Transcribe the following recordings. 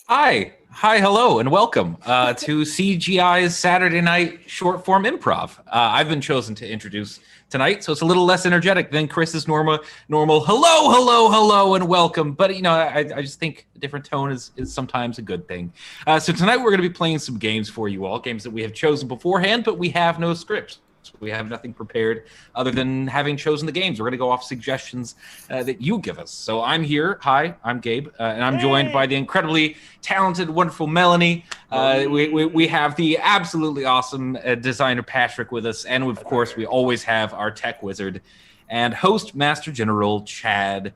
Hi, hello, and welcome to CGI's Saturday Night Short Form Improv. I've been chosen to introduce tonight, so it's a little less energetic than Chris's normal hello, and welcome. But, I just think a different tone is sometimes a good thing. So tonight we're going to be playing some games for you all, games that we have chosen beforehand, but we have no script. We have nothing prepared other than having chosen the games. We're going to go off suggestions that you give us. So I'm here. Hi, I'm Gabe, and I'm joined by the incredibly talented, wonderful Melanie. We have the absolutely awesome designer Patrick with us, and of course, we always have our tech wizard and host Master General Chad.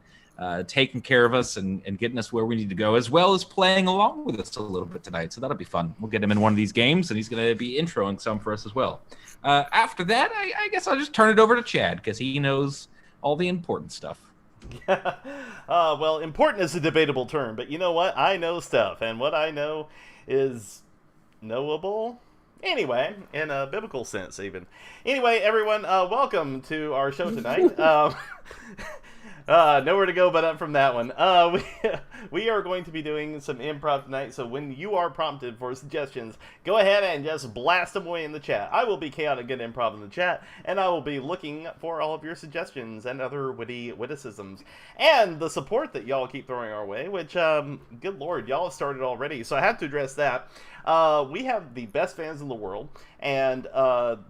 Taking care of us and getting us where we need to go, as well as playing along with us a little bit tonight. So that'll be fun. We'll get him in one of these games, and he's going to be introing some for us as well. After that, I guess I'll just turn it over to Chad, because he knows all the important stuff. Well, important is a debatable term, but you know what? I know stuff, and what I know is knowable. Anyway, in a biblical sense, even. Anyway, everyone, welcome to our show tonight. Nowhere to go but up from that one. We are going to be doing some improv tonight, so when you are prompted for suggestions, go ahead and just blast them away in the chat. I will be Chaotic Good Improv in the chat, and I will be looking for all of your suggestions and other witty witticisms. And the support that y'all keep throwing our way, which, good lord, y'all have started already, so I have to address that. We have the best fans in the world, and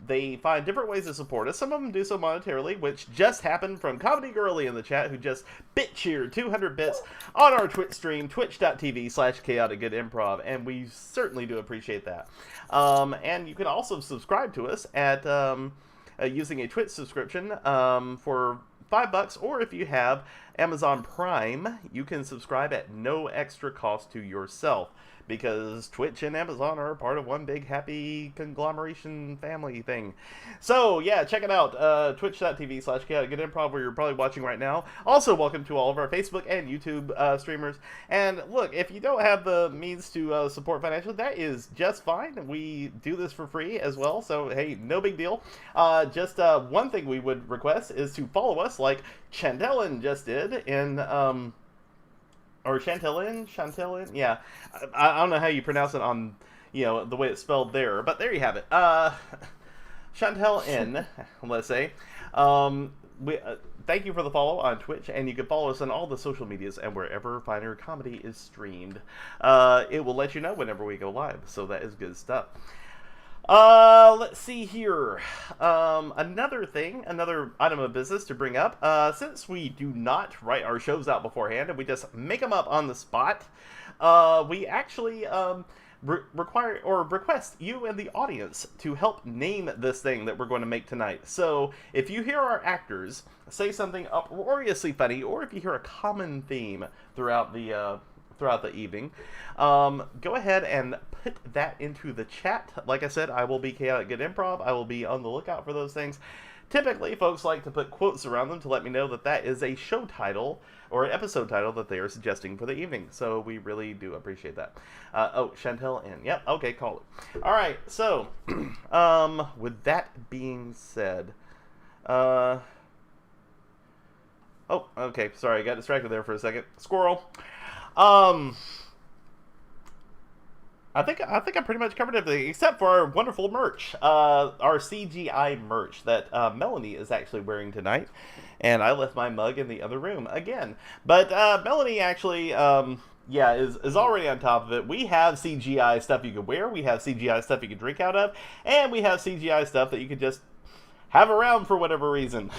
they find different ways to support us. Some of them do so monetarily, which just happened from Comedy Girly in the chat, who just bit cheered 200 bits on our Twitch stream, twitch.tv/chaoticgoodimprov, and we certainly do appreciate that. And you can also subscribe to us at using a Twitch subscription for $5, or if you have Amazon Prime, you can subscribe at no extra cost to yourself, because Twitch and Amazon are part of one big happy conglomeration family thing. So yeah, check it out, twitch.tv/chaoticgoodimprov, where you're probably watching right now. Also, welcome to all of our Facebook and YouTube streamers. And look, if you don't have the means to support financially, that is just fine. We do this for free as well, so hey, no big deal. Just one thing we would request is to follow us, like Chantelin just did in or Chantelin, yeah. I don't know how you pronounce it on, the way it's spelled there, but there you have it. Chantelin, let's say. Thank you for the follow on Twitch, and you can follow us on all the social medias and wherever finer comedy is streamed. It will let you know whenever we go live, so that is good stuff. Let's see here. Another item of business to bring up. Since we do not write our shows out beforehand and we just make them up on the spot, we actually require or request you and the audience to help name this thing that we're going to make tonight. So if you hear our actors say something uproariously funny, or if you hear a common theme throughout the evening, go ahead and put that into the chat. Like I said, I will be Chaotic Good Improv. I will be on the lookout for those things. Typically, folks like to put quotes around them to let me know that that is a show title or an episode title that they are suggesting for the evening. So we really do appreciate that. Chantel in. Yep, okay, call it. All right, so with that being said, oh, okay, sorry, I got distracted there for a second. Squirrel. I think I pretty much covered everything except for our wonderful merch, our CGI merch that Melanie is actually wearing tonight, and I left my mug in the other room again. But Melanie actually, is already on top of it. We have CGI stuff you can wear, we have CGI stuff you can drink out of, and we have CGI stuff that you can just have around for whatever reason.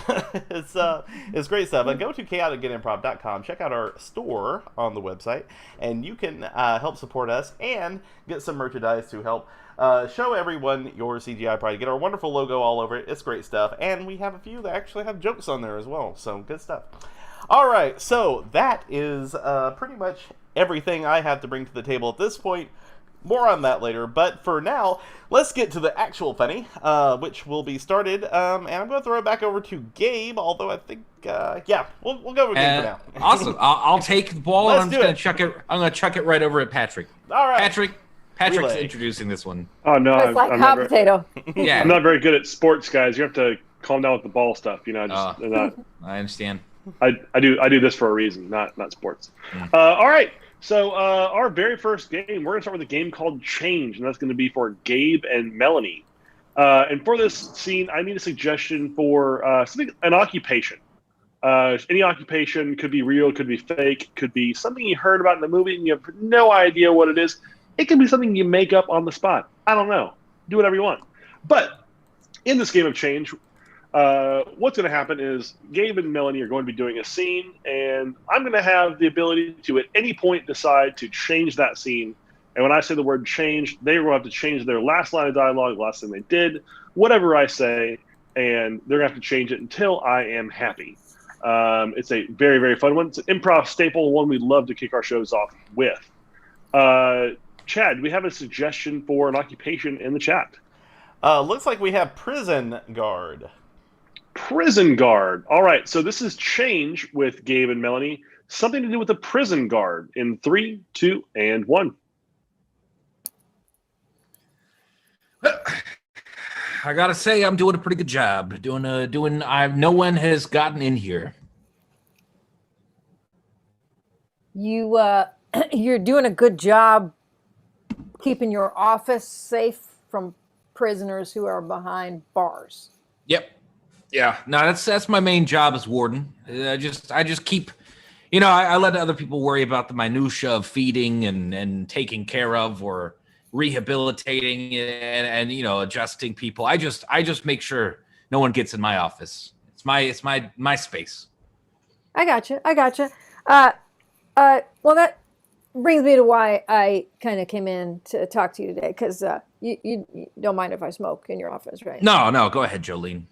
It's great stuff. And go to chaoticgoodimprov.com, check out our store on the website, and you can help support us and get some merchandise to help show everyone your CGI pride. Get our wonderful logo all over it. It's great stuff. And we have a few that actually have jokes on there as well. So good stuff. All right, so that is pretty much everything I have to bring to the table at this point. More on that later, but for now, let's get to the actual funny, which will be started, and I'm going to throw it back over to Gabe, although I think, we'll go with Gabe for now. Awesome. I'll take the ball, and I'm just going to chuck it. I'm going to chuck it right over at Patrick. All right. Patrick's Relay. Introducing this one. Oh, no. It's like hot potato. Yeah. I'm not very good at sports, guys. You have to calm down with the ball stuff, I understand. I do this for a reason, not sports. All right. So our very first game, we're going to start with a game called Change, and that's going to be for Gabe and Melanie. And for this scene, I need a suggestion for an occupation. Any occupation, could be real, could be fake, could be something you heard about in the movie and you have no idea what it is. It can be something you make up on the spot. I don't know. Do whatever you want. But in this game of Change, what's going to happen is Gabe and Melanie are going to be doing a scene, and I'm going to have the ability to, at any point, decide to change that scene. And when I say the word change, they will have to change their last line of dialogue, last thing they did, whatever I say, and they're going to have to change it until I am happy. It's a very, very fun one. It's an improv staple, one we love to kick our shows off with. Chad, do we have a suggestion for an occupation in the chat? Looks like we have prison guard. Prison guard. All right, so this is Change with Gabe and Melanie. Something to do with a prison guard in 3, 2, and 1. I gotta say, I'm doing a pretty good job. No one has gotten in here. You're doing a good job keeping your office safe from prisoners who are behind bars. Yep. Yeah. No, that's my main job as warden. I just keep, I let other people worry about the minutia of feeding and taking care of or rehabilitating and adjusting people. I just make sure no one gets in my office. It's my space. I gotcha. Well, that brings me to why I kind of came in to talk to you today, because you don't mind if I smoke in your office, right? No, go ahead, Jolene.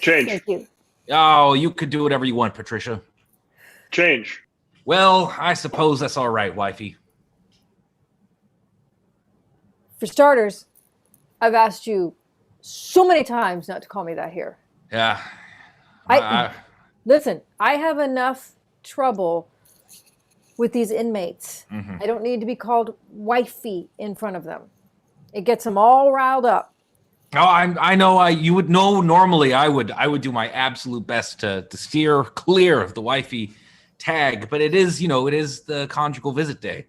Change. Thank you. Oh, you could do whatever you want, Patricia. Change. Well, I suppose that's all right, wifey. For starters, I've asked you so many times not to call me that here. Yeah. Listen, I have enough trouble with these inmates. Mm-hmm. I don't need to be called wifey in front of them. It gets them all riled up. Oh, I know. You would know. Normally, I would do my absolute best to steer clear of the wifey tag, but it is the conjugal visit day.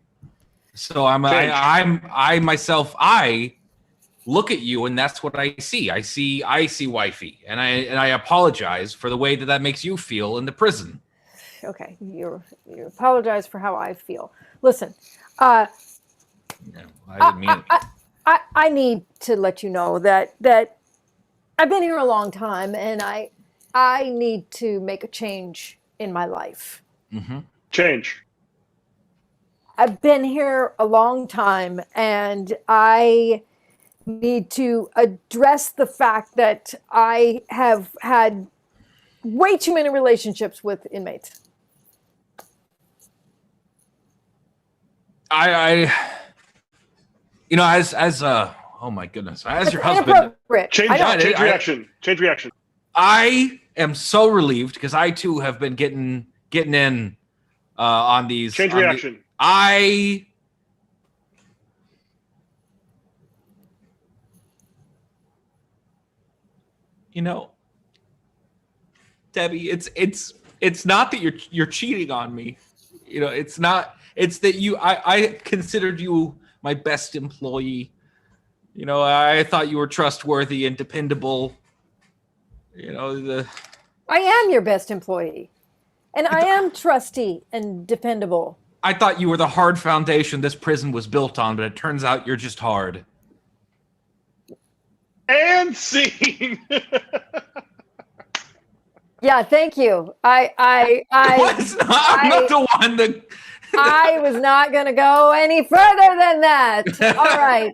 So I myself look at you, and that's what I see. I see wifey, and I apologize for the way that makes you feel in the prison. Okay, you apologize for how I feel. Listen, I didn't mean it. I need to let you know that I've been here a long time, and I need to make a change in my life. Mm-hmm. Change. I've been here a long time, and I need to address the fact that I have had way too many relationships with inmates. Oh my goodness, as your husband, Change reaction. I am so relieved because I too have been getting in on these. Change reaction. Debbie, it's not that you're cheating on me. It's not. It's that I considered you my best employee. I thought you were trustworthy and dependable. I am your best employee, and I am trusty and dependable. I thought you were the hard foundation this prison was built on, but it turns out you're just hard. And scene. Yeah, thank you. I'm not the one that. I was not going to go any further than that. All right.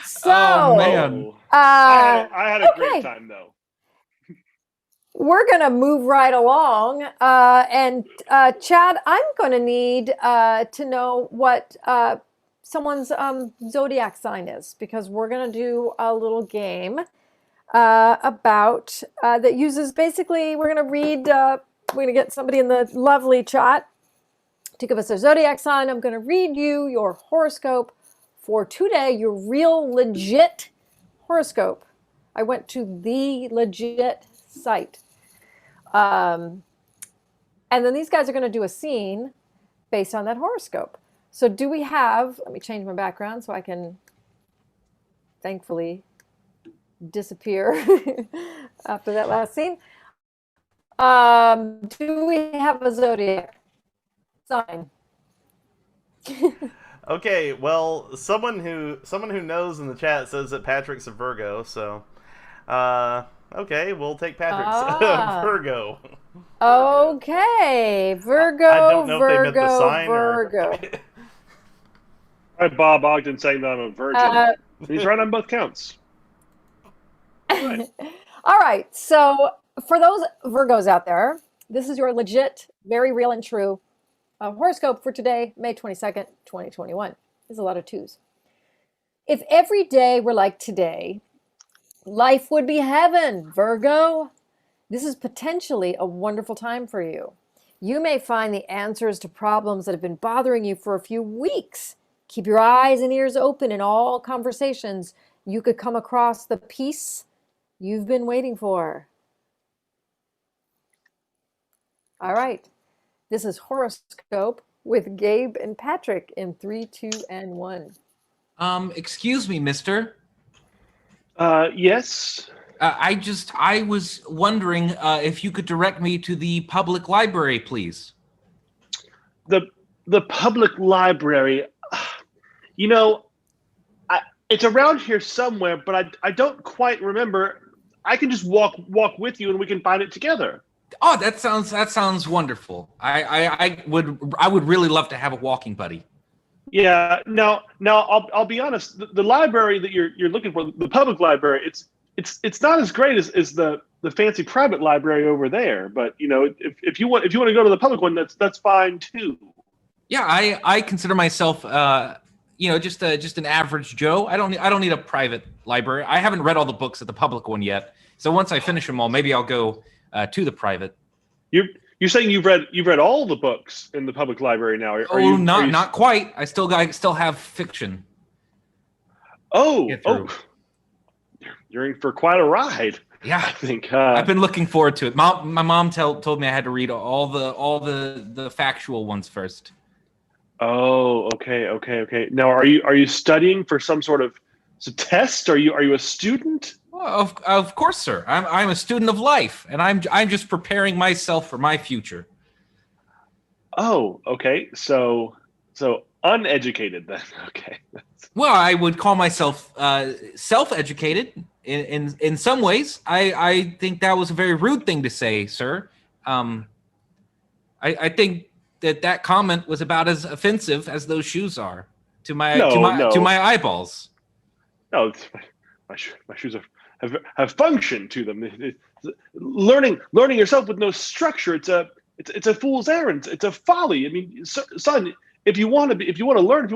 So, oh man, I had a great time though. We're going to move right along. And Chad, I'm going to need to know what someone's zodiac sign is, because we're going to do a little game about that uses basically, we're going to read, we're going to get somebody in the lovely chat to give us their zodiac sign. I'm going to read you your horoscope for today, your real legit horoscope. I went to the legit site. And then these guys are going to do a scene based on that horoscope. So do we have, let me change my background so I can thankfully disappear after that last scene. Do we have a zodiac sign? Okay, well, someone who knows in the chat says that Patrick's a Virgo, so okay, we'll take Patrick's Virgo. Okay, Virgo. I don't know Virgo, if they meant the sign Virgo. All right, Bob Ogden saying that I'm a virgin. He's right on both counts. Right. All right. So for those Virgos out there, this is your legit, very real and true horoscope for today, May 22nd, 2021. There's a lot of twos. If every day were like today, life would be heaven, Virgo. This is potentially a wonderful time for you. You may find the answers to problems that have been bothering you for a few weeks. Keep your eyes and ears open in all conversations. You could come across the peace you've been waiting for. All right. This is Horoscope with Gabe and Patrick in 3, 2, and 1. Excuse me, mister. Yes. I was wondering if you could direct me to the public library, please. The public library, you know, it's around here somewhere, but I don't quite remember. I can just walk with you and we can find it together. Oh, that sounds wonderful. I would really love to have a walking buddy. Yeah. Now I'll be honest. The library that you're looking for, the public library, it's not as great as the fancy private library over there. But you know, if you want to go to the public one, that's fine too. Yeah, I consider myself just an average Joe. I don't need a private library. I haven't read all the books at the public one yet. So once I finish them all, maybe I'll go to the private. You're saying you've read all the books in the public library now? Not quite. I still have fiction. You're in for quite a ride. Yeah, I think I've been looking forward to it. My mom told me I had to read all the factual ones first. Oh, okay. Now, are you studying for some sort of test? Are you a student? Well, of course, sir. I'm a student of life, and I'm just preparing myself for my future. Oh, okay. So uneducated then. Okay. Well, I would call myself self-educated in some ways. I think that was a very rude thing to say, sir. I think that comment was about as offensive as those shoes are to my eyeballs. No, my shoes have function to them. Learning yourself with no structure, it's a fool's errand. It's a folly. I mean, son, if you want to learn, if you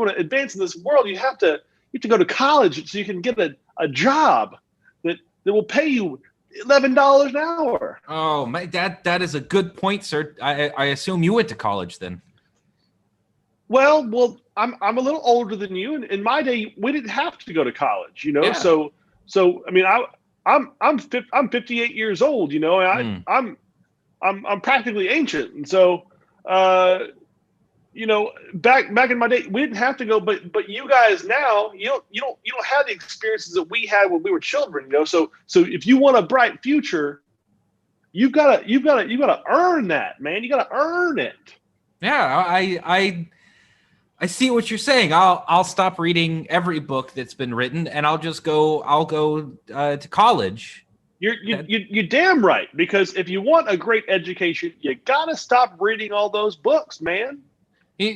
want to advance in this world, you have to go to college so you can get a job that will pay you $11 an hour. Oh, that is a good point, sir. I assume you went to college then. Well, I'm a little older than you, and in my day we didn't have to go to college, you know. Yeah. So I mean, I'm 58 years old, you know. And I'm practically ancient, and so you know, back in my day we didn't have to go, but you guys now you don't have the experiences that we had when we were children, you know. So if you want a bright future, you've got to earn that, man. You got to earn it. Yeah, I see what you're saying. I'll stop reading every book that's been written, and I'll go to college. You're damn right, because if you want a great education, you gotta stop reading all those books, man.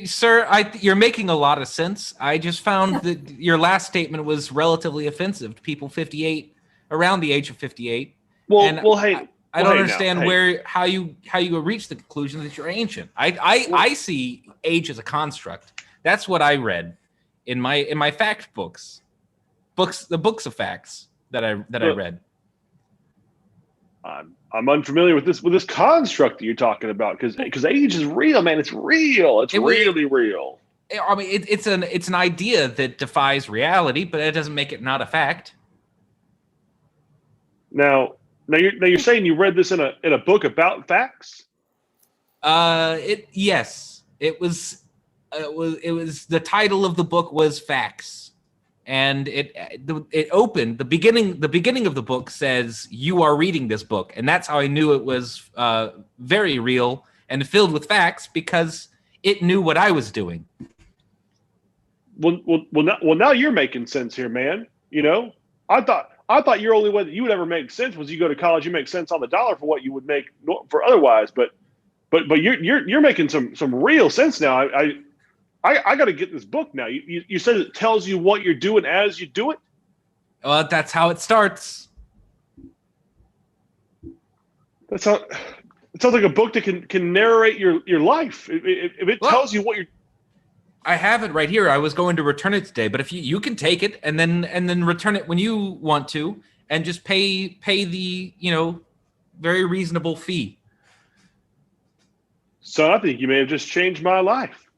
Sir, you're making a lot of sense. I just found that your last statement was relatively offensive to people 58, around the age of 58. I don't understand how you reach the conclusion that you're ancient. I see age as a construct. That's what I read in my fact books, the books of facts that I read. I'm unfamiliar with this construct that you're talking about, because age is real, man. It's real. It's really real. I mean, it's an idea that defies reality, but it doesn't make it not a fact. Now you're saying you read this in a book about facts? Yes, it was. it was the title of the book was Facts, and it opened the beginning of the book says you are reading this book, and that's how I knew it was very real and filled with facts because it knew what I was doing. Well, now you're making sense here, man. You know, I thought your only way that you would ever make sense was you go to college, you make sense on the dollar for what you would make for otherwise. But you're making some real sense now. I got to get this book now. You said it tells you what you're doing as you do it. Well, that's how it starts. It sounds like a book that can narrate your life. If it tells you what you're. I have it right here. I was going to return it today, but if you can take it and then return it when you want to, and just pay the very reasonable fee. So I think you may have just changed my life.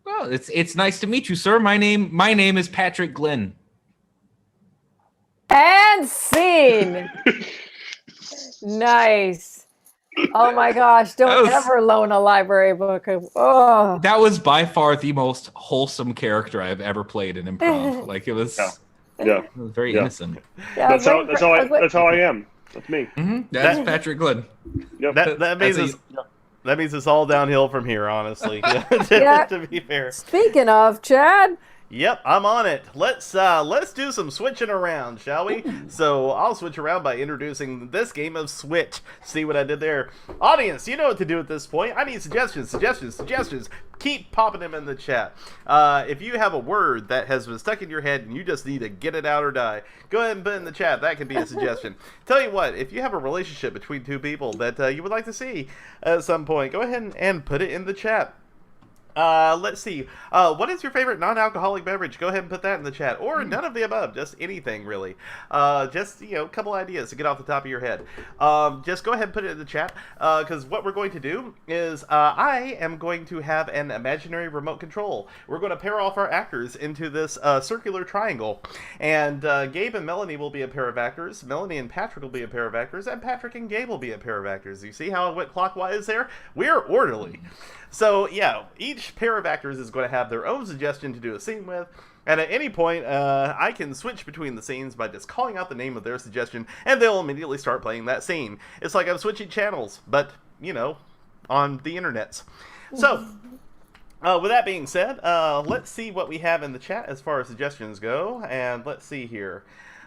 Well, it's nice to meet you, sir. My name is Patrick Glenn. And scene. Nice. Oh my gosh! Don't ever loan a library book. Oh, that was by far the most wholesome character I've ever played in improv. Like it was, it was very innocent. Yeah, that's how I am. That's me. Mm-hmm. That's Patrick Glenn. Yep. That means it's all downhill from here, honestly. To be fair. Speaking of, Chad. Yep, I'm on it. Let's do some switching around, shall we? So I'll switch around by introducing this game of Switch. See what I did there? Audience, you know what to do at this point. I need suggestions. Keep popping them in the chat. If you have a word that has been stuck in your head and you just need to get it out or die, go ahead and put it in the chat. That can be a suggestion. Tell you what, if you have a relationship between two people that you would like to see at some point, go ahead and put it in the chat. Let's see. What is your favorite non-alcoholic beverage? Go ahead and put that in the chat. Or none of the above. Just anything, really. Just, a couple ideas to get off the top of your head. Just go ahead and put it in the chat. Because what we're going to do is I am going to have an imaginary remote control. We're going to pair off our actors into this circular triangle. And Gabe and Melanie will be a pair of actors. Melanie and Patrick will be a pair of actors. And Patrick and Gabe will be a pair of actors. You see how it went clockwise there? We're orderly. So, yeah, each pair of actors is going to have their own suggestion to do a scene with, and at any point, I can switch between the scenes by just calling out the name of their suggestion, and they'll immediately start playing that scene. It's like I'm switching channels, but, on the internets. So, with that being said, let's see what we have in the chat as far as suggestions go, and let's see here.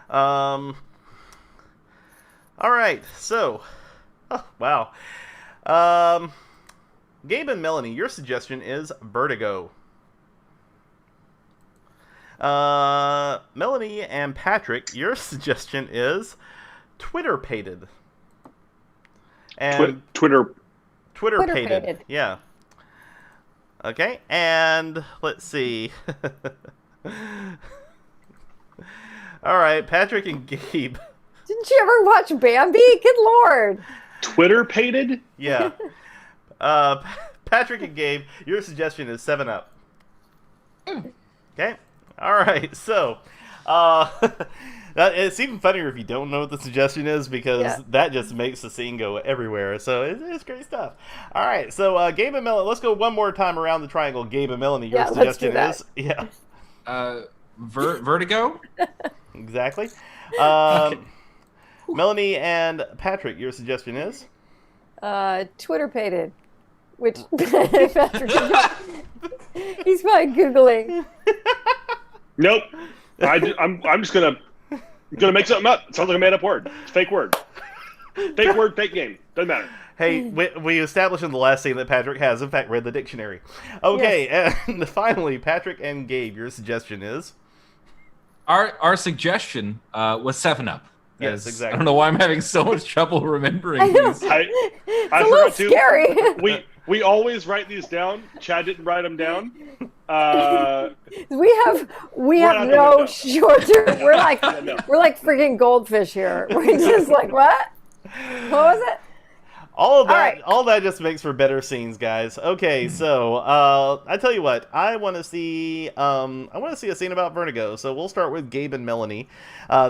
Alright, so, wow. Gabe and Melanie, your suggestion is Vertigo. Melanie and Patrick, your suggestion is Twitter-pated. And Twitter-pated. Yeah. Okay, and let's see. Alright, Patrick and Gabe. Didn't you ever watch Bambi? Good Lord. Twitter-pated? Yeah. Patrick and Gabe, your suggestion is 7-Up. Okay? Alright, so, it's even funnier if you don't know what the suggestion is, because that just makes the scene go everywhere, so it's great stuff. Alright, so, Gabe and Melanie, let's go one more time around the triangle. Gabe and Melanie, your suggestion is... Yeah. Vertigo? Exactly. Melanie and Patrick, your suggestion is? Twitter-pated. Which Patrick, he's probably Googling. Nope. I'm just gonna make something up. It sounds like a made up word. It's a fake word. Fake word, fake game. Doesn't matter. Hey, we established in the last scene that Patrick has, in fact, read the dictionary. Okay, yes. And finally, Patrick and Gabe, your suggestion is? Our suggestion was 7-Up. Yes, exactly. I don't know why I'm having so much trouble remembering these. I a little scary. We always write these down. Chad didn't write them down. We have no shorter. We're like freaking goldfish here. We're just like, what? What was it? All that just makes for better scenes, guys. Okay, so I tell you what, I want to see a scene about Vertigo. So we'll start with Gabe and Melanie.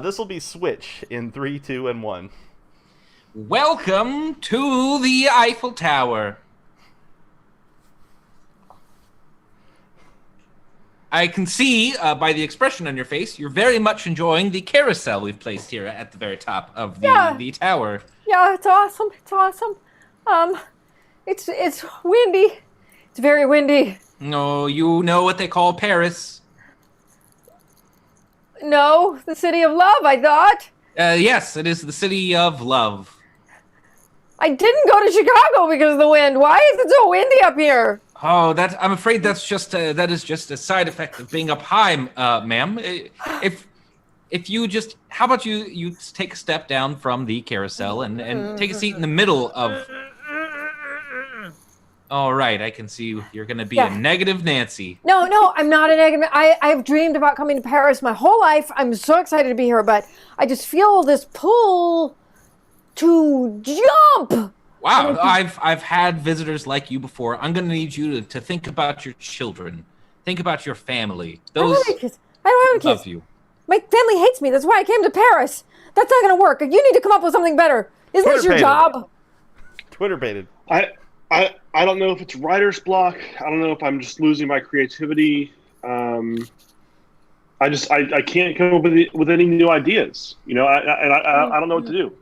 This will be Switch in 3, 2, and 1. Welcome to the Eiffel Tower. I can see by the expression on your face, you're very much enjoying the carousel we've placed here at the very top of the tower. Yeah, it's awesome. It's awesome. It's windy. It's very windy. No, you know what they call Paris. No, the city of love, I thought. Yes, it is the city of love. I didn't go to Chicago because of the wind. Why is it so windy up here? Oh, I'm afraid that is just a side effect of being up high, ma'am. If you just, how about you take a step down from the carousel and take a seat in the middle of. All right, I can see you're going to be a negative Nancy. No, I'm not a negative. I've dreamed about coming to Paris my whole life. I'm so excited to be here, but I just feel this pull to jump. Wow, I've had visitors like you before. I'm going to need you to think about your children. Think about your family. Those I don't have any kids. love you. My family hates me. That's why I came to Paris. That's not going to work. You need to come up with something better. Isn't this your job? Twitter baited. I don't know if it's writer's block. I don't know if I'm just losing my creativity. I can't come up with any new ideas. You know, I don't know what to do.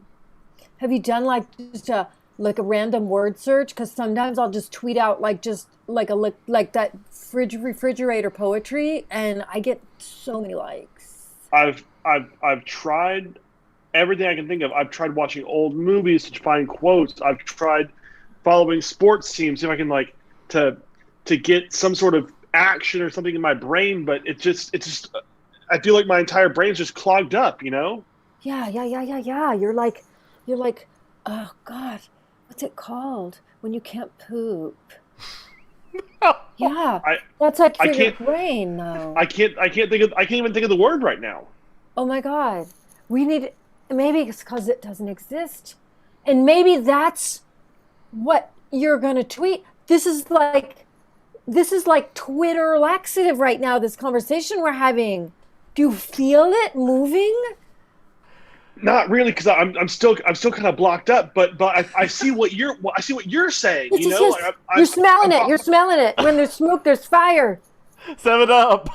Have you done like just a random word search? Because sometimes I'll just tweet out like that refrigerator poetry, and I get so many likes. I've tried everything I can think of. I've tried watching old movies to find quotes. I've tried following sports teams, see if I can to get some sort of action or something in my brain, but it's just I feel like my entire brain's just clogged up, you know? Yeah. You're like, oh God, what's it called when you can't poop? Yeah, that's like for your brain, though. I can't even think of the word right now. Oh my God, maybe it's because it doesn't exist, and maybe that's what you're gonna tweet. This is like Twitter laxative right now. This conversation we're having. Do you feel it moving? Not really, because I'm still kind of blocked up. But I see what you're saying. You know, you're smelling it. You're smelling it. When there's smoke, there's fire. 7-Up.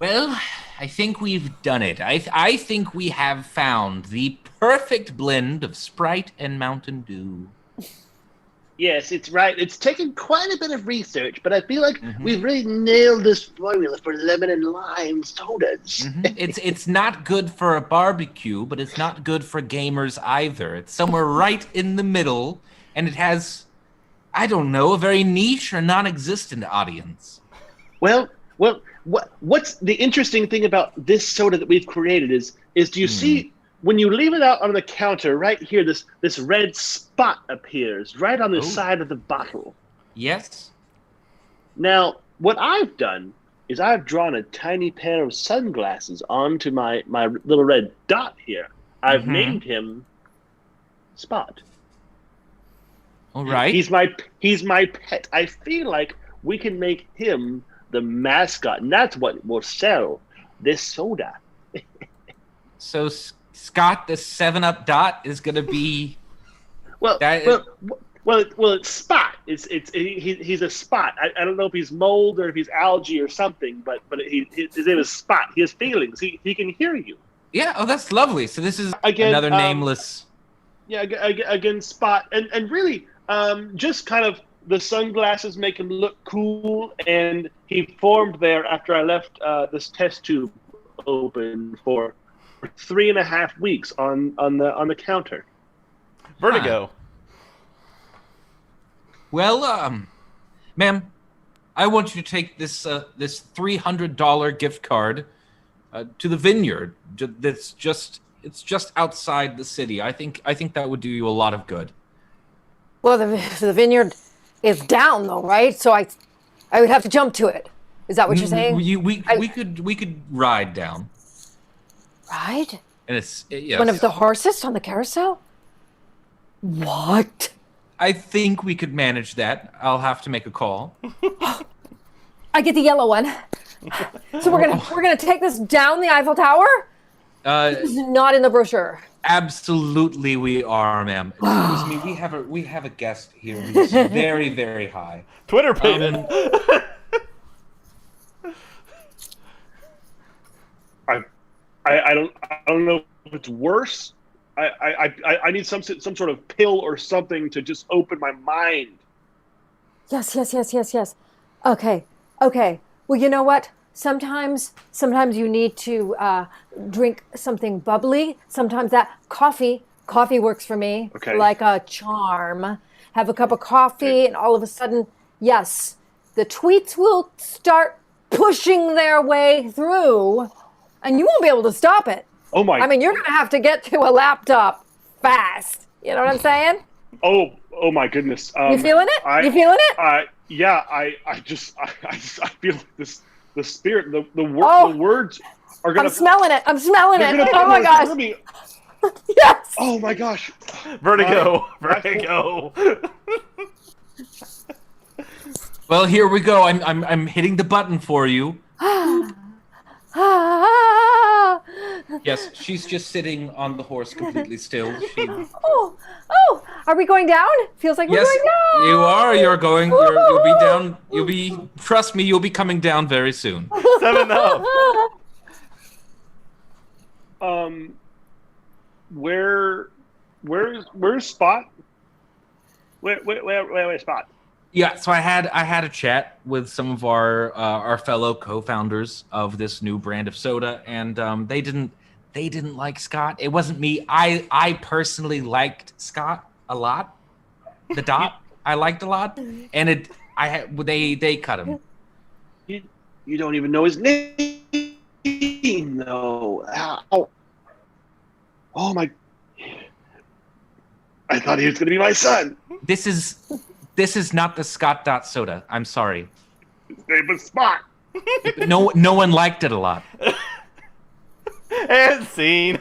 Well, I think we've done it. I think we have found the perfect blend of Sprite and Mountain Dew. Yes, it's right. It's taken quite a bit of research, but I feel like we've really nailed this formula for lemon and lime sodas. It's not good for a barbecue, but it's not good for gamers either. It's somewhere right in the middle, and it has, I don't know, a very niche or non-existent audience. Well, what's the interesting thing about this soda that we've created is do you see when you leave it out on the counter right here, this red spot appears right on the side of the bottle. Yes. Now, what I've done is I've drawn a tiny pair of sunglasses onto my little red dot here. I've named him Spot. All right. He's my pet. I feel like we can make him the mascot, and that's what will sell this soda. So Scott, the 7-Up dot is going to be. Well, it's Spot. He's a spot. I don't know if he's mold or if he's algae or something, but his name is Spot. He has feelings. He can hear you. Yeah. Oh, that's lovely. So this is another nameless. Yeah. Again, Spot, and really, just kind of the sunglasses make him look cool, and he formed there after I left this test tube open for 3.5 weeks on the counter. Vertigo. Well, ma'am, I want you to take this $300 gift card to the vineyard. It's just outside the city. I think that would do you a lot of good. Well, the vineyard is down though, right? So I would have to jump to it. Is that what you're saying? We could ride down. Ride? And it's yes. One of the horses on the carousel? What? I think we could manage that. I'll have to make a call. I get the yellow one. So we're gonna take this down the Eiffel Tower? This is not in the brochure. Absolutely, we are, ma'am. Excuse me. We have a guest here who's very, very high. Twitter payment. don't know if it's worse. I need some sort of pill or something to just open my mind. Yes. Okay. Well, you know what? Sometimes you need to drink something bubbly. Sometimes that coffee works for me Okay. like a charm. Have a cup of coffee, and all of a sudden, yes, the tweets will start pushing their way through, and you won't be able to stop it. Oh my! I mean, you're going to have to get to a laptop fast. You know what I'm saying? Oh my goodness! You feeling it? You feeling it? Yeah. I feel this. The spirit, the words are gonna. I'm smelling it. They're Oh my gosh! me. Yes. Oh my gosh! Vertigo. Well, here we go. I'm hitting the button for you. Yes, she's just sitting on the horse completely still. Oh, are we going down? Feels like we're Yes, going down. you are. You'll be down. Trust me, you'll be coming down very soon. 7-0. Where's Spot? Where Spot? Yeah, so I had a chat with some of our fellow co-founders of this new brand of soda, and they didn't like Scott. It wasn't me. I personally liked Scott a lot. The dot I liked a lot, and they cut him. You don't even know his name, though. Ow. Oh my! I thought he was going to be my son. This is not the Scott Dot soda. I'm sorry. His name was Spot. No one liked it a lot. And scene.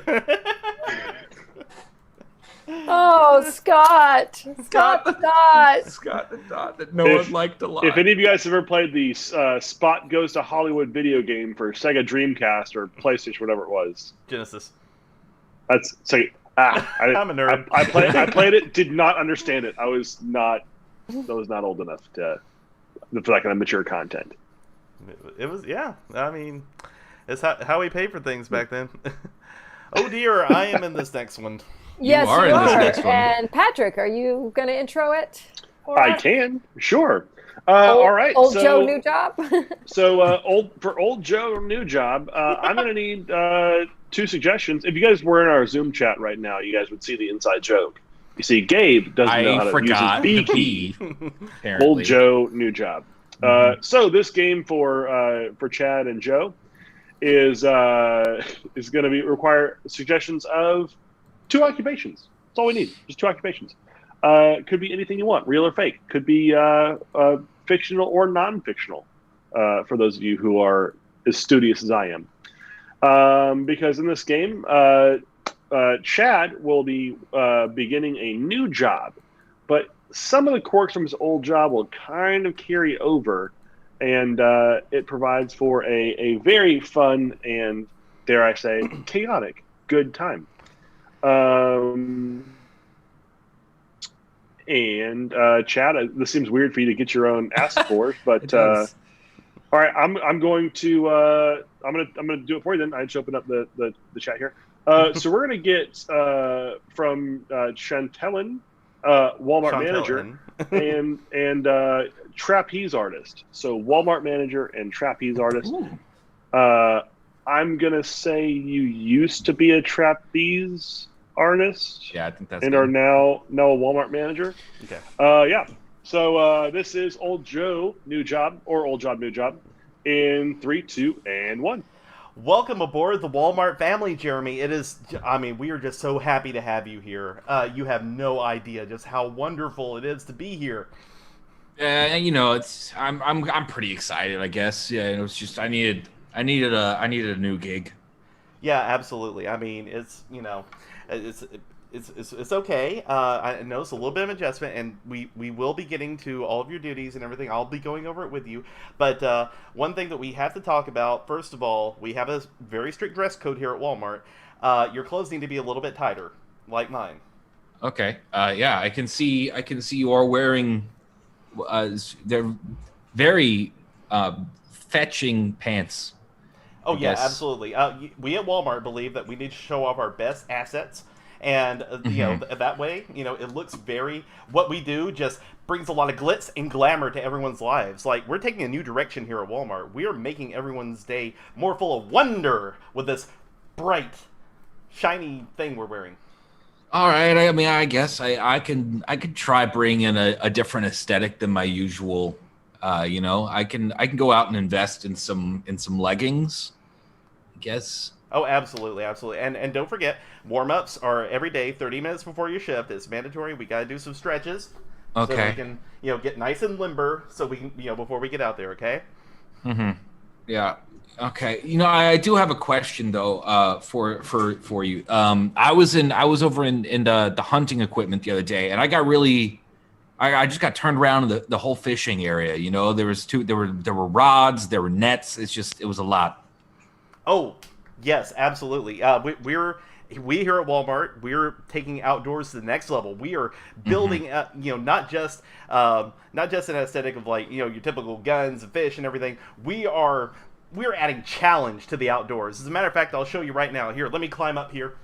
Oh, Scott the Dot. Scott the Dot that no one liked a lot. If any of you guys have ever played the Spot Goes to Hollywood video game for Sega Dreamcast or PlayStation, whatever it was, Genesis. that's so. I'm a nerd. I played it. Did not understand it. I was not old enough for that kind of mature content. It was, yeah. I mean, it's how we paid for things back then. Oh dear, I am in this next one. Yes, are you in this are. next one. And Patrick, are you going to intro it? I can, sure. All right. Old Joe, new job. So old Joe, new job. I'm going to need 2 suggestions. If you guys were in our Zoom chat right now, you guys would see the inside joke. You see, Gabe doesn't know how to forgot use his the B key. B. Old Joe, new job. So this game for Chad and Joe is going to require suggestions of 2 occupations. That's all we need. Just 2 occupations. Could be anything you want, real or fake. Could be fictional or non-fictional. For those of you who are as studious as I am, because in this game, Chad will be beginning a new job, but some of the quirks from his old job will kind of carry over, and it provides for a very fun and, dare I say, chaotic good time. And Chad, this seems weird for you to get your own ask scores, but all right, I'm going to do it for you. Then I just open up the chat here. So we're gonna get from Chantelin, Walmart manager, and trapeze artist. So Walmart manager and trapeze artist. I'm gonna say you used to be a trapeze artist. Yeah, I think that's and good. are now a Walmart manager. Okay. Yeah. So this is Old Joe, new job, or Old Job, new job. In 3, 2, and 1. Welcome aboard the Walmart family, Jeremy. It is, I mean, we are just so happy to have you here. You have no idea just how wonderful it is to be here. You know, I'm pretty excited, I guess. Yeah, it was just I needed a new gig. Yeah, absolutely. I mean, it's, you know, it's okay. I know it's a little bit of adjustment, and we will be getting to all of your duties and everything. I'll be going over it with you. But one thing that we have to talk about, first of all, we have a very strict dress code here at Walmart. Your clothes need to be a little bit tighter, like mine. Okay. Yeah, I can see you are wearing they're very fetching pants. Oh I yeah, guess. absolutely. We at Walmart believe that we need to show off our best assets, and that way, it looks very. What we do just brings a lot of glitz and glamour to everyone's lives. Like we're taking a new direction here at Walmart. We are making everyone's day more full of wonder with this bright, shiny thing we're wearing. All right. I mean, I guess I could try bringing in a different aesthetic than my usual. I can go out and invest in some leggings, I guess. Oh, absolutely, absolutely. And don't forget, warm-ups are every day, 30 minutes before your shift. It's mandatory. We got to do some stretches so Okay. we can, get nice and limber so we can, before we get out there, okay? Mm-hmm. Yeah. Okay. I do have a question though, for you. I was over in the hunting equipment the other day, and I got really, I just got turned around in the whole fishing area. There were rods, there were nets. It was a lot. Oh, yes, absolutely. We here at Walmart, we're taking outdoors to the next level. We are building, not just an aesthetic of like your typical guns and fish and everything. We're adding challenge to the outdoors. As a matter of fact, I'll show you right now. Here, let me climb up here.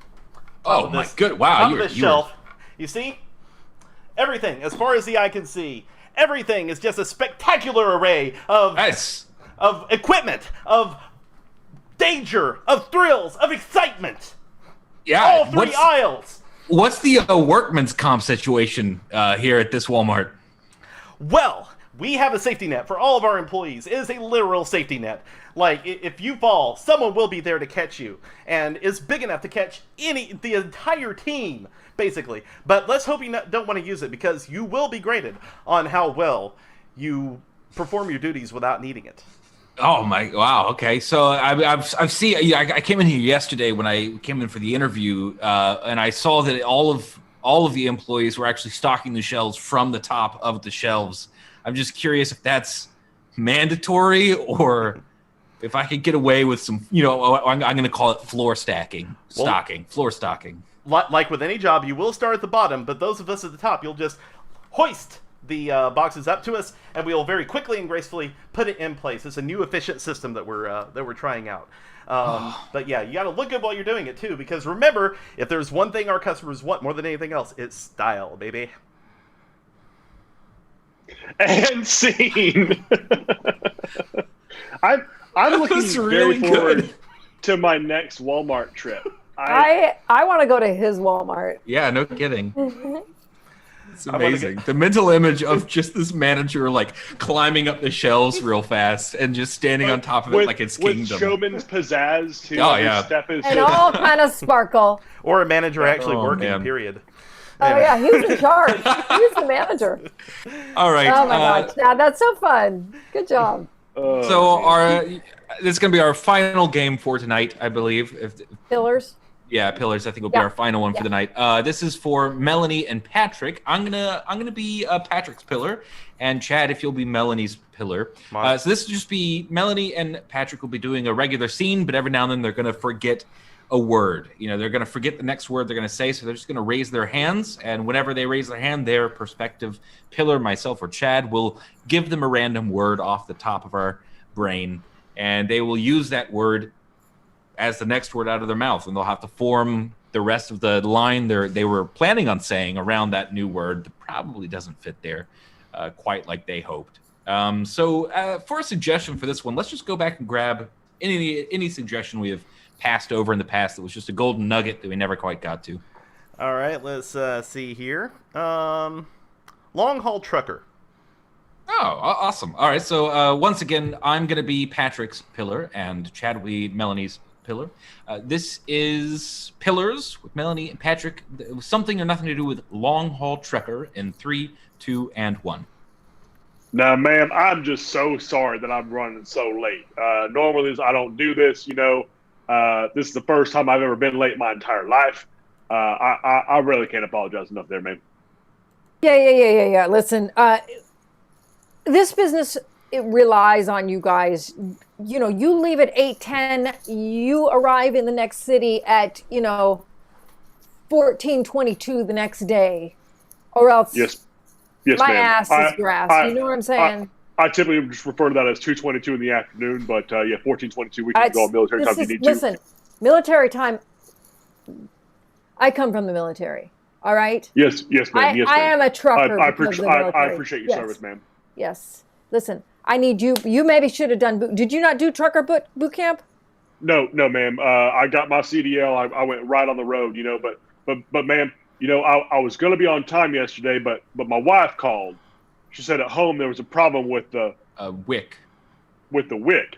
Oh my good! Wow, Top of this shelf. You see, everything as far as the eye can see. Everything is just a spectacular array of equipment, of danger, of thrills, of excitement. Yeah, all three aisles. What's the workman's comp situation here at this Walmart? Well, we have a safety net for all of our employees. It is a literal safety net. Like, if you fall, someone will be there to catch you. And it's big enough to catch the entire team, basically. But let's hope you don't want to use it, because you will be graded on how well you perform your duties without needing it. Oh my! Wow. Okay. So I've seen. I came in here yesterday when I came in for the interview, and I saw that all of the employees were actually stocking the shelves from the top of the shelves. I'm just curious if that's mandatory or if I could get away with some. I'm going to call it floor stocking. Like with any job, you will start at the bottom, but those of us at the top, you'll just hoist the boxes up to us, and we will very quickly and gracefully put it in place. It's a new efficient system that we're trying out. But yeah, you got to look good while you're doing it too, because remember, if there's one thing our customers want more than anything else, it's style, baby. And scene. I'm looking really very forward to my next Walmart trip. I want to go to his Walmart. Yeah, no kidding. It's amazing. The mental image of just this manager like climbing up the shelves real fast and just standing on top of it like it's kingdom. With showman's pizzazz too. Oh yeah. Step is And all kind of sparkle. Or a manager actually working, man. period. Oh yeah, he was in charge. He was the manager. All right. Oh my gosh, yeah, that's so fun. Good job. This is going to be our final game for tonight, I believe. Pillars. Yeah, pillars. I think will be our final one for the night. This is for Melanie and Patrick. I'm gonna be Patrick's pillar, and Chad, if you'll be Melanie's pillar. So this will just be Melanie and Patrick will be doing a regular scene, but every now and then they're gonna forget a word. They're gonna forget the next word they're gonna say, so they're just gonna raise their hands, and whenever they raise their hand, their prospective pillar, myself or Chad, will give them a random word off the top of our brain, and they will use that word as the next word out of their mouth, and they'll have to form the rest of the line they were planning on saying around that new word that probably doesn't fit there quite like they hoped. So for a suggestion for this one, let's just go back and grab any suggestion we have passed over in the past that was just a golden nugget that we never quite got to. All right, let's see here. Long haul trucker. Oh, awesome. All right, so once again, I'm going to be Patrick's pillar, and Chad will be Melanie's pillar. This is Pillars with Melanie and Patrick. Something or nothing to do with long haul trucker in 3, 2, and 1. Now, ma'am, I'm just so sorry that I'm running so late. Normally, I don't do this. This is the first time I've ever been late my entire life. I really can't apologize enough there, ma'am. Yeah. Listen, this business, it relies on you guys. You leave at 8:10, you arrive in the next city at 14:22 the next day, or else Yes, my ma'am. ass is grass. You know what I'm saying? I typically just refer to that as 2:22 in the afternoon, but yeah, 14:22 we can go on military time if you need to. Listen, military time. I come from the military. All right. Yes, ma'am. Yes, ma'am. I am a trucker. I I appreciate your service, ma'am. Yes. Listen, I need you. You maybe should have done. Did you not do trucker boot camp? No, ma'am. I got my CDL. I went right on the road, but ma'am, I was going to be on time yesterday, but my wife called. She said at home there was a problem with the wick. With the wick.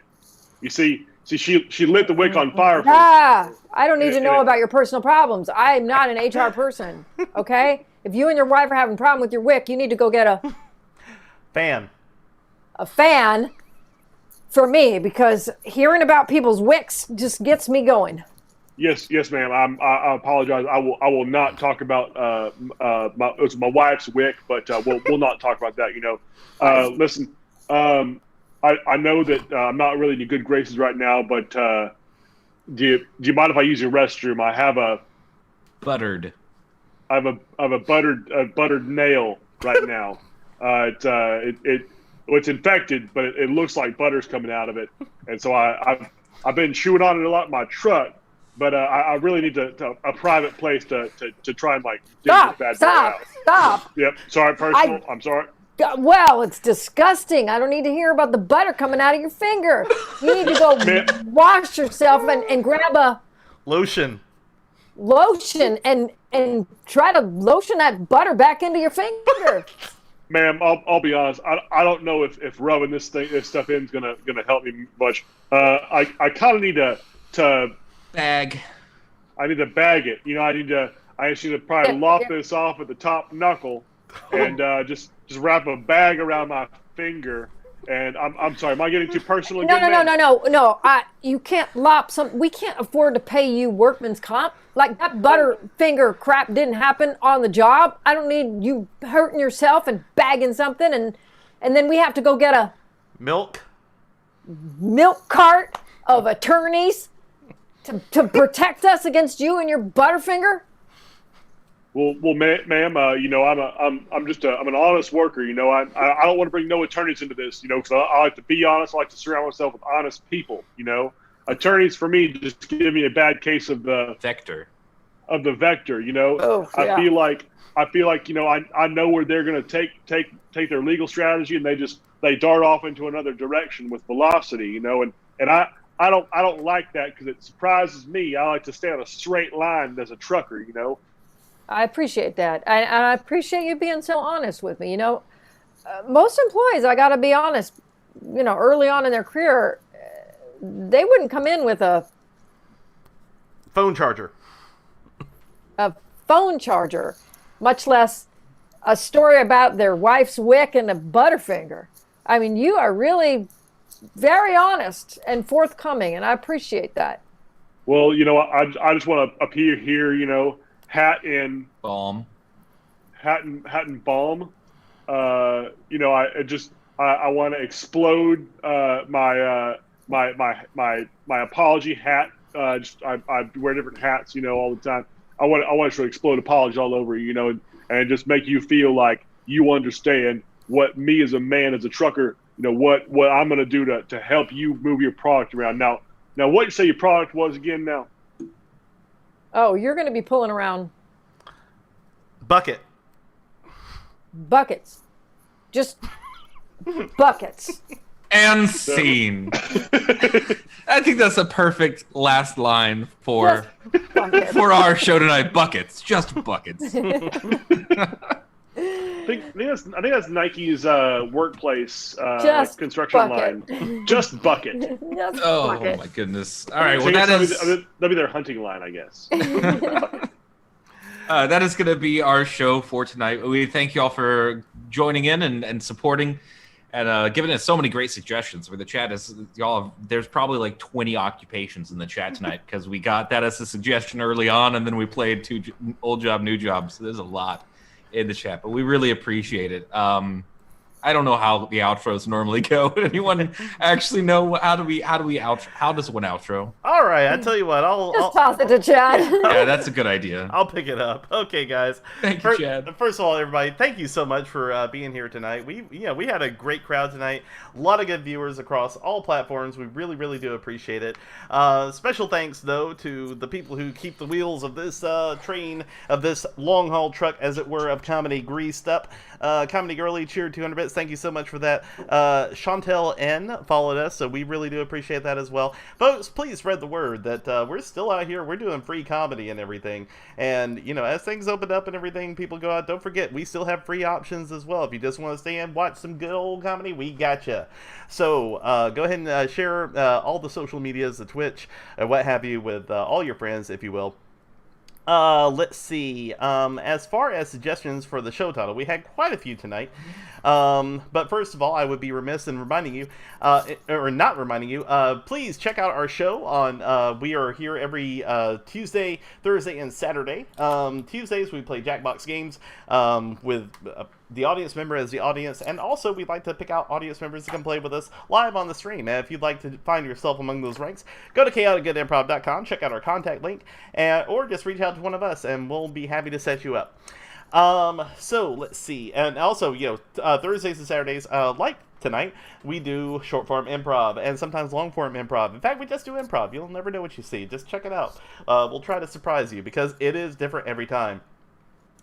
You see, she lit the wick on fire. I don't need to know about your personal problems. I'm not an HR person. Okay, if you and your wife are having a problem with your wick, you need to go get a fan. A fan for me, because hearing about people's wicks just gets me going. Yes, ma'am. I apologize. I will not talk about my wife's wick, but we'll not talk about that. Listen, I know that I'm not really in your good graces right now, but do you mind if I use your restroom? I have a buttered nail right now. It's infected, but it looks like butter's coming out of it, and so I've been chewing on it a lot in my truck. But I really need a private place to try and get this bad boy out. Stop. Yep. Sorry, personal. I'm sorry. Well, it's disgusting. I don't need to hear about the butter coming out of your finger. You need to go wash yourself and grab a lotion and try to lotion that butter back into your finger. Ma'am, I'll be honest. I don't know if rubbing this stuff in is gonna help me much. I kind of need to bag. I need to bag it. I just need to probably lop this off at the top knuckle and just wrap a bag around my finger. And I'm sorry, am I getting too personal again? No. You can't lop some. We can't afford to pay you workman's comp. Like that butter finger crap didn't happen on the job. I don't need you hurting yourself and bagging something, and then we have to go get a milk cart of attorneys to protect us against you and your butterfinger. Well, ma'am, I'm just I'm an honest worker. I don't want to bring no attorneys into this. Because I like to be honest. I like to surround myself with honest people. Attorneys for me just give me a bad case of the vector. I feel like I know where they're going to take their legal strategy, and they dart off into another direction with velocity. And I don't like that because it surprises me. I like to stay on a straight line as a trucker. I appreciate that. I appreciate you being so honest with me. Most employees, I got to be honest, early on in their career, they wouldn't come in with a phone charger, much less a story about their wife's wick and a butterfinger. I mean, you are really very honest and forthcoming, and I appreciate that. Well, I just want to appear here, hat and balm. I want to explode my apology hat. I wear different hats, all the time. I want to explode apologies all over you, and just make you feel like you understand what me as a man, as a trucker, what I'm going to do to help you move your product around. Now, what you say your product was again now? Oh, you're going to be pulling around buckets. Just buckets. And scene. I think that's a perfect last line for our show tonight. Buckets. Just buckets. I think that's Nike's workplace construction bucket. line. Just bucket. Bucket. My goodness! All right, well that'll be their hunting line, I guess. That is going to be our show for tonight. We thank you all for joining in and supporting and giving us so many great suggestions. Where the chat is, there's probably like 20 occupations in the chat tonight because we got that as a suggestion early on, and then we played 2 old job, new job. So there's a lot in the chat, but we really appreciate it. I don't know how the outros normally go. Anyone actually know how does one outro? All right, I tell you what, Just toss it to Chad. Yeah, that's a good idea. I'll pick it up. Okay, guys. Thank you, Chad. First of all, everybody, thank you so much for being here tonight. We had a great crowd tonight. A lot of good viewers across all platforms. We really, really do appreciate it. Special thanks, though, to the people who keep the wheels of this train, of this long haul truck, as it were, of comedy greased up. Comedy Girly cheered 200 bits. Thank you so much for that. Chantel N followed us, so we really do appreciate that as well. Folks, please spread the word that we're still out here. We're doing free comedy and everything. And, as things open up and everything, people go out. Don't forget, we still have free options as well. If you just want to stay and watch some good old comedy, we got you. So go ahead and share all the social medias, the Twitch, and what have you, with all your friends, if you will. Let's see. As far as suggestions for the show title, we had quite a few tonight. But first of all, I would be remiss in reminding you, or not reminding you, please check out our show on, we are here every Tuesday, Thursday, and Saturday. Tuesdays, we play Jackbox games with the audience member as the audience, and also we'd like to pick out audience members to come play with us live on the stream. And if you'd like to find yourself among those ranks, go to chaoticgoodimprov.com, check out our contact link, or just reach out to one of us, and we'll be happy to set you up. So let's see, and also, Thursdays and Saturdays, like tonight, we do short form improv and sometimes long form improv. In fact, we just do improv. You'll never know what you see. Just check it out. We'll try to surprise you because it is different every time.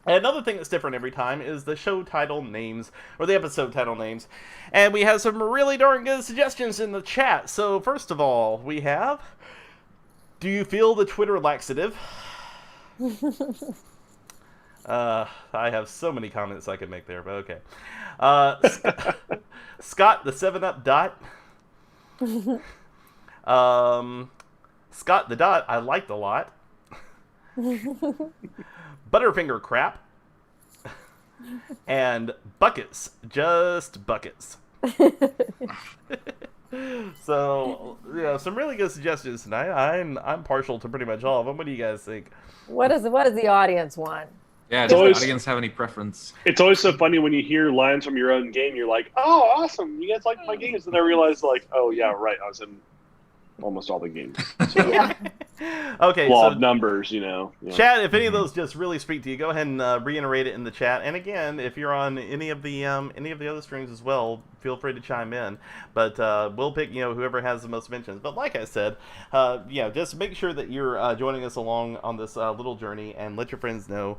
And another thing that's different every time is the show title names, or the episode title names. And we have some really darn good suggestions in the chat. So first of all, we have, do you feel the Twitter laxative? I have so many comments I could make there, but okay. Scott, the 7-Up dot. Scott the dot, I liked a lot. Butterfinger crap. And buckets, just buckets. So, some really good suggestions tonight. I'm partial to pretty much all of them. What do you guys think? What does the audience want? Yeah, does the audience have any preference? It's always so funny when you hear lines from your own game. You're like, "Oh, awesome! You guys like my games?" And I realize, like, "Oh yeah, right. I was in almost all the games." So, Yeah. Okay, law so of numbers, Yeah. Chat, if any of those just really speak to you, go ahead and reiterate it in the chat. And again, if you're on any of the other streams as well, feel free to chime in. But we'll pick whoever has the most mentions. But like I said, just make sure that you're joining us along on this little journey, and let your friends know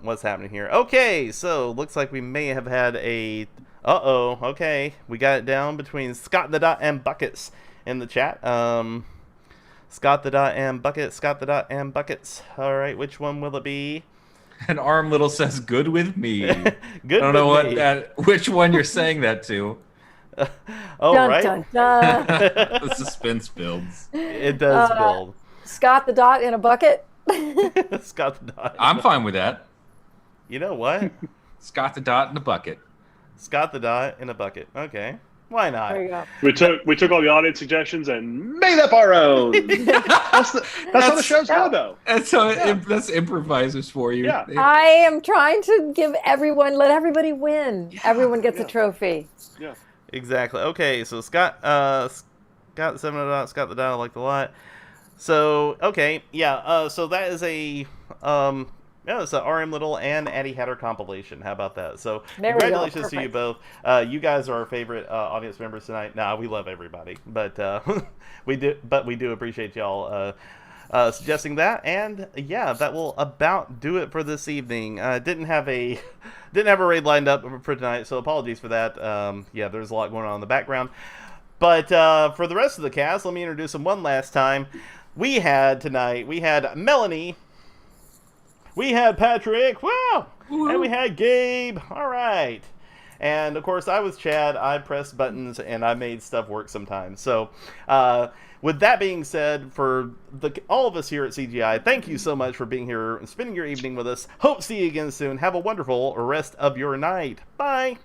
what's happening here. Okay, so looks like we may have had a okay, we got it down between Scott the Dot and Buckets in the chat. Scott the Dot and Buckets, Scott the Dot and Buckets. All right, which one will it be? And Arm Little says, "Good with me." Good. I don't know with me. which one you're saying that to. Dun, Right. dun, dun. The suspense builds. It does build. Scott the dot in a bucket. Scott the Dot. I'm fine with that. You know what? Scott the Dot in the bucket. Scott the Dot in a bucket. Okay. Why not? There you go. We took all the audience suggestions and made up our own. That's how the shows go, though. That's how that's improvisers for you. Yeah. I am trying to let everybody win. Everyone gets a trophy. Yeah. Exactly. Okay, so Scott the 7 Dot, Scott the Dot, I liked a lot. So, okay, so that is it's an RM Little and Addie Hatter compilation. How about that? So, There we go. congratulations to you Perfect. both. You guys are our favorite audience members tonight. Nah, we love everybody, but we do appreciate y'all suggesting that. And yeah, that will about do it for this evening. Didn't have a raid lined up for tonight, so apologies for that. There's a lot going on in the background. But for the rest of the cast, let me introduce them one last time. We had Melanie. We had Patrick, wow, and we had Gabe, all right. And, of course, I was Chad. I pressed buttons, and I made stuff work sometimes. So, with that being said, for all of us here at CGI, thank you so much for being here and spending your evening with us. Hope to see you again soon. Have a wonderful rest of your night. Bye.